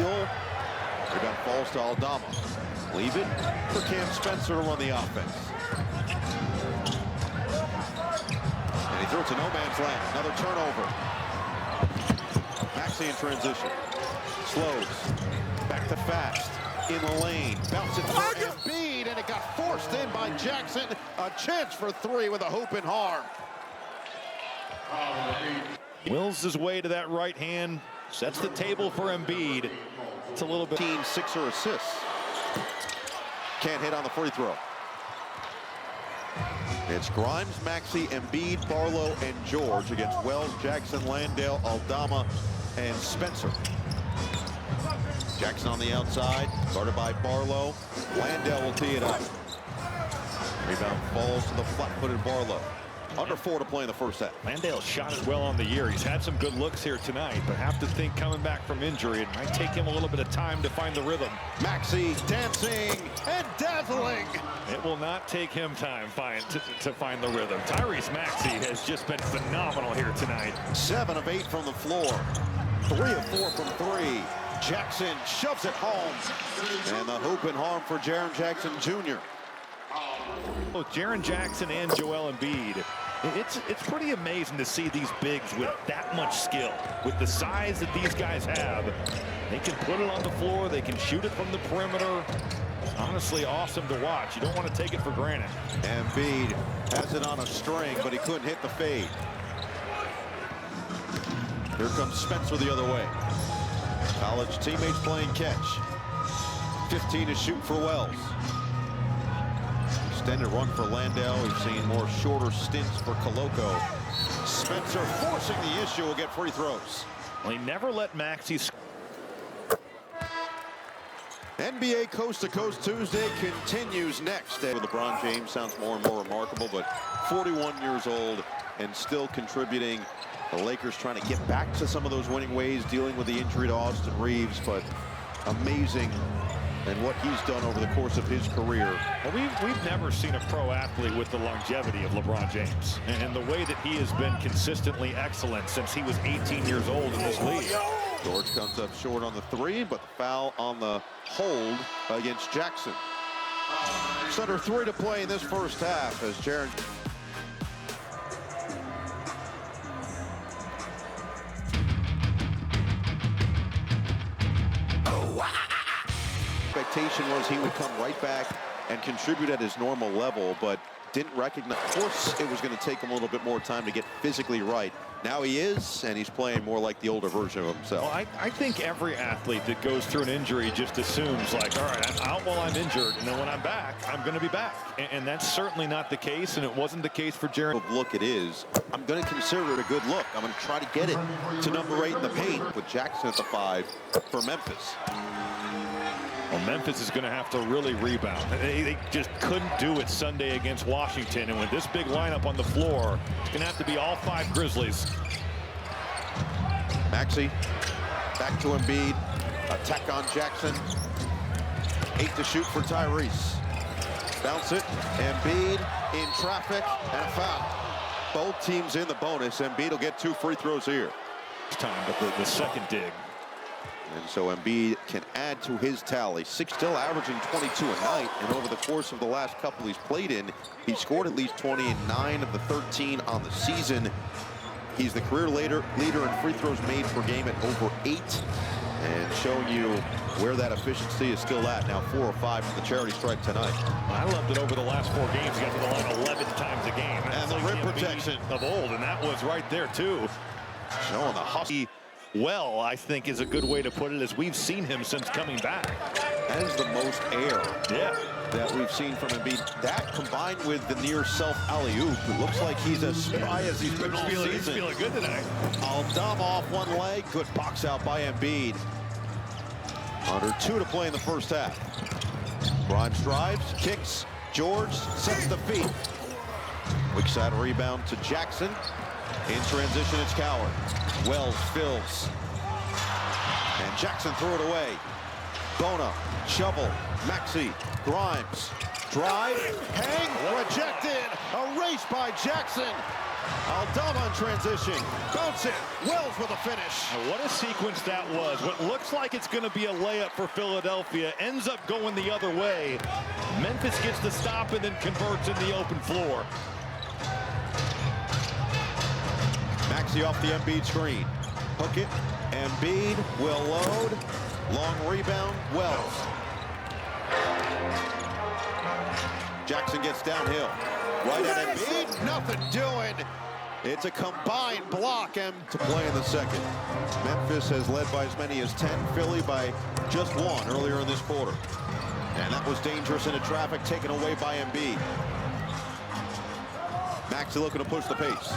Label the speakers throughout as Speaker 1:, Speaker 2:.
Speaker 1: angle. Rebound falls to Aldama. Leave it for Cam Spencer to run the offense. And he threw it to no man's land. Another turnover. Maxey in transition. Slows. Back to Fast. In the lane. Bounce it for Embiid, and it got forced in by Jackson. A chance for three with a hoop and harm.
Speaker 2: Wills his way to that right hand. Sets the table for Embiid. It's a little bit.
Speaker 1: Team 6 or assists. Can't hit on the free throw. It's Grimes, Maxey, Embiid, Barlow, and George against Wells, Jackson, Landale, Aldama, and Spencer. Jackson on the outside, guarded by Barlow. Landale will tee it up. Rebound falls to the flat-footed Barlow. Under 4 to play in the first half.
Speaker 2: Landale shot it well on the year. He's had some good looks here tonight, but have to think coming back from injury, it might take him a little bit of time to find the rhythm.
Speaker 1: Maxey dancing and dazzling.
Speaker 2: It will not take him time to find the rhythm. Tyrese Maxey has just been phenomenal here tonight.
Speaker 1: 7 of 8 from the floor. 3 of 4 from 3. Jackson shoves it home. And the hoop and harm for Jaren Jackson Jr.
Speaker 2: Both Jaren Jackson and Joel Embiid. It's pretty amazing to see these bigs with that much skill. With the size that these guys have, they can put it on the floor. They can shoot it from the perimeter. It's honestly awesome to watch. You don't want to take it for granted.
Speaker 1: Embiid has it on a string, but he couldn't hit the fade. Here comes Spencer the other way. College teammates playing catch. 15 to shoot for Wells. Extended run for Landale. We've seen more shorter stints for Koloko. Spencer forcing the issue will get free throws.
Speaker 2: Well, he never let Maxey.
Speaker 1: NBA Coast to Coast Tuesday continues next. LeBron James sounds more and more remarkable, but 41 years old and still contributing. The Lakers trying to get back to some of those winning ways, dealing with the injury to Austin Reeves, but amazing. And what he's done over the course of his career.
Speaker 2: Well, we've never seen a pro athlete with the longevity of LeBron James and the way that he has been consistently excellent since he was 18 years old in this league.
Speaker 1: George comes up short on the 3, but the foul on the hold against Jackson. Just under 3 to play in this first half as Jaren. Expectation was he would come right back and contribute at his normal level, but didn't recognize. Of course, it was going to take him a little bit more time to get physically right. Now he is, and he's playing more like the older version of himself.
Speaker 2: Well, I think every athlete that goes through an injury just assumes, like, all right, I'm out while I'm injured, and then when I'm back, I'm going to be back. And that's certainly not the case, and it wasn't the case for Jaren.
Speaker 1: Look, it is. I'm going to consider it a good look. I'm going to try to get it to number 8 in the paint with Jackson at the 5 for Memphis.
Speaker 2: Well, Memphis is going to have to really rebound. They just couldn't do it Sunday against Washington. And with this big lineup on the floor, it's going to have to be all 5 Grizzlies.
Speaker 1: Maxey back to Embiid. Attack on Jackson. 8 to shoot for Tyrese. Bounce it. Embiid in traffic and a foul. Both teams in the bonus. Embiid will get 2 free throws here.
Speaker 2: Time, but the second dig.
Speaker 1: And so Embiid can add to his tally. Still averaging 22 a night, and over the course of the last couple he's played in, he scored at least 20 in 9 of the 13 on the season. He's the career leader in free throws made per game at over 8, and showing you where that efficiency is still at. Now 4 or 5 from the charity stripe tonight.
Speaker 2: I loved it over the last 4 games. He got to the line 11 times a game.
Speaker 1: And the rim protection
Speaker 2: of old, and that was right there too.
Speaker 1: Showing the hustle.
Speaker 2: Well, I think is a good way to put it, as we've seen him since coming back.
Speaker 1: That is the most air that we've seen from Embiid. That combined with the near self alley-oop, it looks like he's as spry as he's been all season.
Speaker 2: He's feeling good tonight.
Speaker 1: Aldama off one leg. Good box out by Embiid. Under 2 to play in the first half. Grimes drives, kicks. George sets the feet. Weak side rebound to Jackson. In transition, it's Coward. Wells fills. And Jackson threw it away. Bona, shovel, Maxey, Grimes. Drive, hang, rejected. A race by Jackson. Aldama in transition. Bounce it. Wells with a finish.
Speaker 2: Now, what a sequence that was. What looks like it's going to be a layup for Philadelphia ends up going the other way. Memphis gets the stop and then converts in the open floor.
Speaker 1: Maxey off the Embiid screen. Hook it. Embiid will load. Long rebound. Wells. Jackson gets downhill. Right at Embiid. Nothing doing. It's a combined block and to play in the second. Memphis has led by as many as 10. Philly by just 1 earlier in this quarter. And that was dangerous into traffic, taken away by Embiid. Maxey looking to push the pace.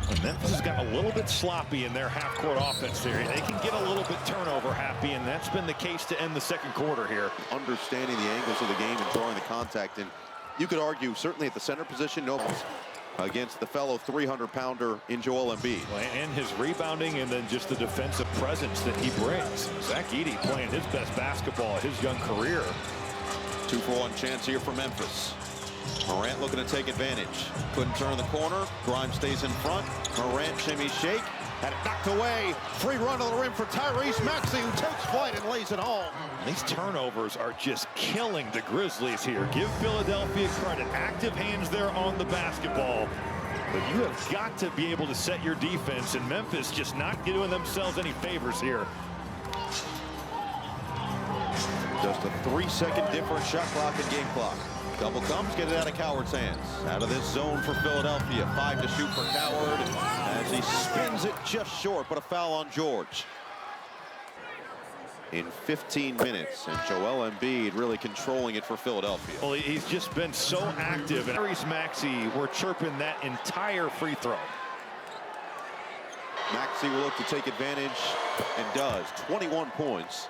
Speaker 2: And Memphis has got a little bit sloppy in their half-court offense theory. They can get a little bit turnover happy, and that's been the case to end the second quarter here.
Speaker 1: Understanding the angles of the game and drawing the contact. And you could argue, certainly at the center position, Nobles against the fellow 300-pounder in Joel Embiid.
Speaker 2: And his rebounding and then just the defensive presence that he brings. Zach Edey playing his best basketball of his young career.
Speaker 1: 2-for-1 chance here for Memphis. Morant looking to take advantage. Couldn't turn the corner. Grimes stays in front. Morant shimmy shake. Had it knocked away. Free run to the rim for Tyrese Maxey, who takes flight and lays it home.
Speaker 2: These turnovers are just killing the Grizzlies here. Give Philadelphia credit. Active hands there on the basketball. But you have got to be able to set your defense, and Memphis just not doing themselves any favors here.
Speaker 1: Just a 3-second difference, shot clock and game clock. Double comes, get it out of Coward's hands. Out of this zone for Philadelphia. 5 to shoot for Coward as he spins it just short, but a foul on George. In 15 minutes, and Joel Embiid really controlling it for Philadelphia.
Speaker 2: Well, he's just been so active, and Tyrese Maxey were chirping that entire free throw.
Speaker 1: Maxey will look to take advantage and does. 21 points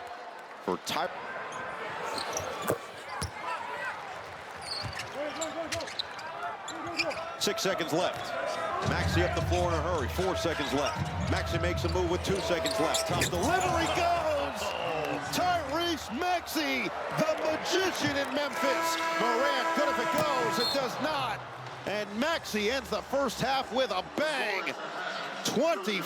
Speaker 1: for Tyrese. 6 seconds left. Maxey up the floor in a hurry. 4 seconds left. Maxey makes a move with 2 seconds left. Top delivery goes! Tyrese Maxey, the magician in Memphis. Morant, good if it goes. It does not. And Maxey ends the first half with a bang. 20.